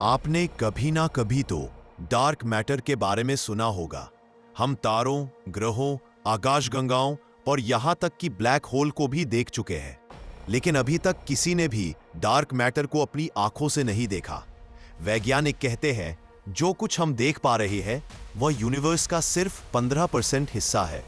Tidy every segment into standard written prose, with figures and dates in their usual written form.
आपने कभी ना कभी तो डार्क मैटर के बारे में सुना होगा। हम तारों, ग्रहों, आकाशगंगाओं और यहां तक कि ब्लैक होल को भी देख चुके हैं, लेकिन अभी तक किसी ने भी डार्क मैटर को अपनी आंखों से नहीं देखा। वैज्ञानिक कहते हैं जो कुछ हम देख पा रहे हैं वह यूनिवर्स का सिर्फ 15% हिस्सा है।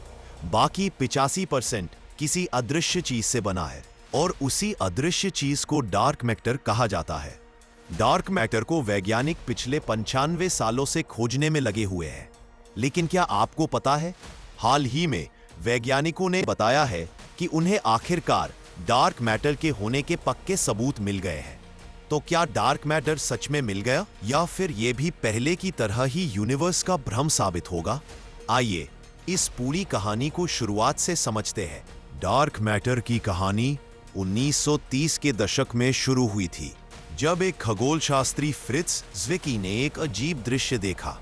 बाकी 85% किसी अदृश्य चीज से बना है और उसी अदृश्य चीज को डार्क मैटर कहा जाता है। डार्क मैटर को वैज्ञानिक पिछले 95 सालों से खोजने में लगे हुए हैं, लेकिन क्या आपको पता है, हाल ही में वैज्ञानिकों ने बताया है कि उन्हें आखिरकार डार्क मैटर के होने के पक्के सबूत मिल गए हैं। तो क्या डार्क मैटर सच में मिल गया या फिर यह भी पहले की तरह ही यूनिवर्स का भ्रम साबित होगा? आइए इस पूरी कहानी को शुरुआत से समझते हैं। डार्क मैटर की कहानी 1930 के दशक में शुरू हुई थी, जब एक खगोल शास्त्री फ्रिट्ज ज़्विकी ने एक अजीब दृश्य देखा।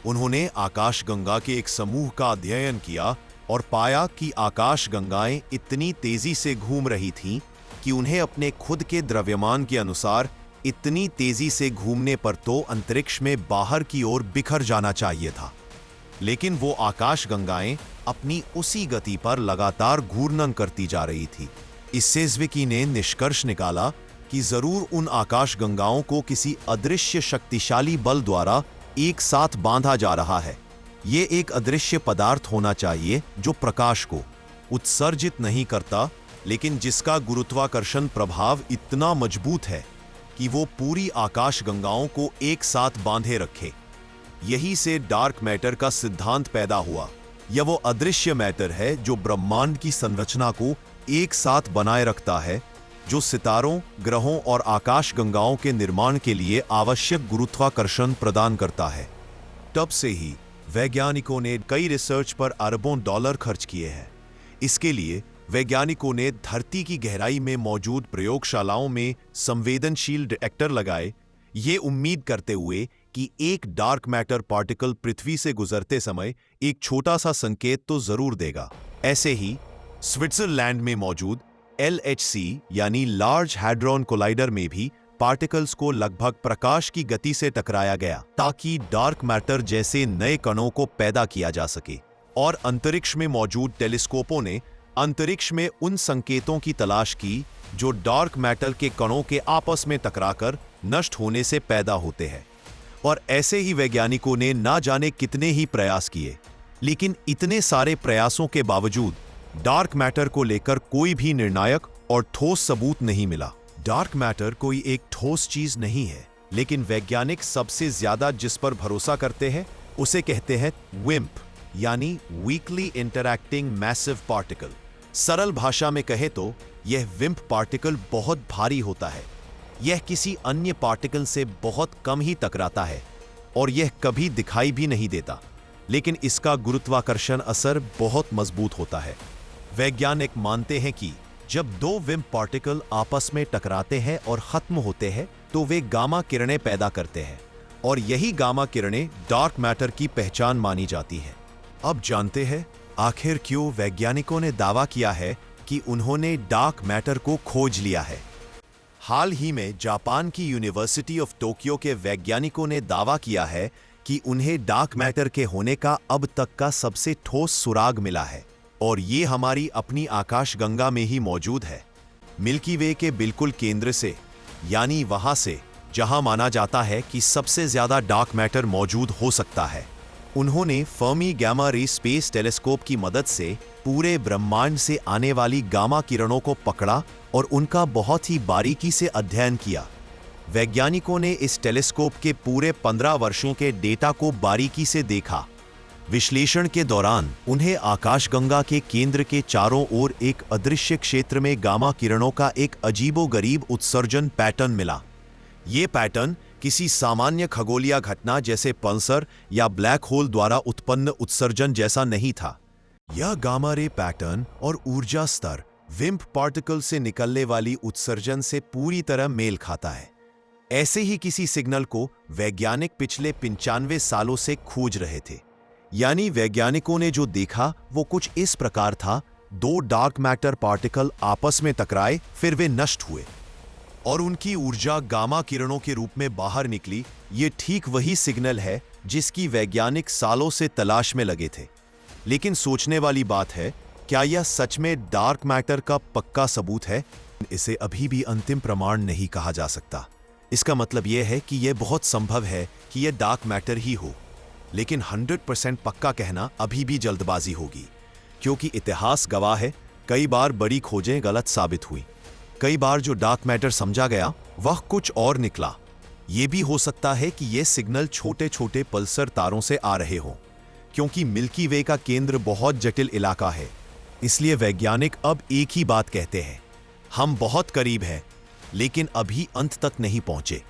उन्होंने आकाशगंगा के एक समूह का अध्ययन किया और पाया कि आकाशगंगाएं इतनी तेजी से घूम रही थीं कि उन्हें अपने खुद के द्रव्यमान के अनुसार इतनी तेजी से घूमने पर तो अंतरिक्ष में बाहर की ओर बिखर जाना चाहिए था, लेकिन वो आकाशगंगाएं अपनी उसी गति पर लगातार घूर्णन करती जा रही थी। इससे ज़्विकी ने निष्कर्ष निकाला कि जरूर उन आकाशगंगाओं को किसी अदृश्य शक्तिशाली बल द्वारा एक साथ बांधा जा रहा है। ये एक अदृश्य पदार्थ होना चाहिए जो प्रकाश को उत्सर्जित नहीं करता, लेकिन जिसका गुरुत्वाकर्षण प्रभाव इतना मजबूत है कि वो पूरी आकाशगंगाओं को एक साथ बांधे रखे। यही से डार्क मैटर का सिद्धांत पैदा हुआ। यह वो अदृश्य मैटर है जो ब्रह्मांड की संरचना को एक साथ बनाए रखता है, जो सितारों, ग्रहों और आकाशगंगाओं के निर्माण के लिए आवश्यक गुरुत्वाकर्षण प्रदान करता है। तब से ही वैज्ञानिकों ने कई रिसर्च पर अरबों डॉलर खर्च किए हैं। इसके लिए वैज्ञानिकों ने धरती की गहराई में मौजूद प्रयोगशालाओं में संवेदनशील डिटेक्टर लगाए, ये उम्मीद करते हुए कि एक डार्क मैटर पार्टिकल पृथ्वी से गुजरते समय एक छोटा सा संकेत तो जरूर देगा। ऐसे ही स्विट्जरलैंड में मौजूद LHC यानी लार्ज हैड्रॉन कोलाइडर में भी पार्टिकल्स को लगभग प्रकाश की गति से टकराया गया, ताकि डार्क मैटर जैसे नए कणों को पैदा किया जा सके। और अंतरिक्ष में मौजूद टेलीस्कोपों ने अंतरिक्ष में उन संकेतों की तलाश की जो डार्क मैटर के कणों के आपस में टकराकर नष्ट होने से पैदा होते हैं। और ऐसे ही वैज्ञानिकों ने ना जाने कितने ही प्रयास किए, लेकिन इतने सारे प्रयासों के बावजूद डार्क मैटर को लेकर कोई भी निर्णायक और ठोस सबूत नहीं मिला। डार्क मैटर कोई एक ठोस चीज नहीं है, लेकिन वैज्ञानिक सबसे ज्यादा जिस पर भरोसा करते हैं उसे कहते हैं विम्प, यानी वीकली इंटरैक्टिंग मैसिव पार्टिकल। सरल भाषा में कहे तो यह विम्प पार्टिकल बहुत भारी होता है। यह किसी अन्य पार्टिकल से बहुत कम ही टकराता है और यह कभी दिखाई भी नहीं देता, लेकिन इसका गुरुत्वाकर्षण असर बहुत मजबूत होता है। वैज्ञानिक मानते हैं कि जब दो विम्प पार्टिकल आपस में टकराते हैं और खत्म होते हैं तो वे गामा किरणें पैदा करते हैं, और यही गामा किरणें डार्क मैटर की पहचान मानी जाती हैं। अब जानते हैं आखिर क्यों वैज्ञानिकों ने दावा किया है कि उन्होंने डार्क मैटर को खोज लिया है। हाल ही में जापान की यूनिवर्सिटी ऑफ टोक्यो के वैज्ञानिकों ने दावा किया है कि उन्हें डार्क मैटर के होने का अब तक का सबसे ठोस सुराग मिला है, और ये हमारी अपनी आकाशगंगा में ही मौजूद है। मिल्की वे के बिल्कुल केंद्र से, यानी वहां से जहां माना जाता है कि सबसे ज्यादा डार्क मैटर मौजूद हो सकता है। उन्होंने Fermi gamma ray space telescope की मदद से पूरे ब्रह्मांड से आने वाली गामा किरणों को पकड़ा और उनका बहुत ही बारीकी से अध्ययन किया। वैज्ञानिकों ने इस टेलीस्कोप के पूरे 15 वर्षों के डेटा को बारीकी से देखा। विश्लेषण के दौरान उन्हें आकाशगंगा के केंद्र के चारों ओर एक अदृश्य क्षेत्र में गामा किरणों का एक अजीबोगरीब उत्सर्जन पैटर्न मिला। ये पैटर्न किसी सामान्य खगोलीय घटना जैसे पल्सर या ब्लैक होल द्वारा उत्पन्न उत्सर्जन जैसा नहीं था। यह गामा रे पैटर्न और ऊर्जा स्तर विम्प पार्टिकल से निकलने वाली उत्सर्जन से पूरी तरह मेल खाता है। ऐसे ही किसी सिग्नल को वैज्ञानिक पिछले 95 सालों से खोज रहे थे। यानी वैज्ञानिकों ने जो देखा वो कुछ इस प्रकार था, दो डार्क मैटर पार्टिकल आपस में टकराए, फिर वे नष्ट हुए। और उनकी ऊर्जा गामा किरणों के रूप में बाहर निकली। ये ठीक वही सिग्नल है जिसकी वैज्ञानिक सालों से तलाश में लगे थे। लेकिन सोचने वाली बात है, क्या यह सच में डार्क मैटर का पक्का सबूत है? इसे अभी भी अंतिम प्रमाण नहीं कहा जा सकता। इसका मतलब यह है कि यह बहुत संभव है कि यह डार्क मैटर ही हो, लेकिन 100% पक्का कहना अभी भी जल्दबाजी होगी, क्योंकि इतिहास गवाह है कई बार बड़ी खोजें गलत साबित हुई। कई बार जो डार्क मैटर समझा गया वह कुछ और निकला। यह भी हो सकता है कि यह सिग्नल छोटे छोटे पल्सर तारों से आ रहे हों, क्योंकि मिल्की वे का केंद्र बहुत जटिल इलाका है। इसलिए वैज्ञानिक अब एक ही बात कहते हैं, हम बहुत करीब हैं, लेकिन अभी अंत तक नहीं पहुंचे।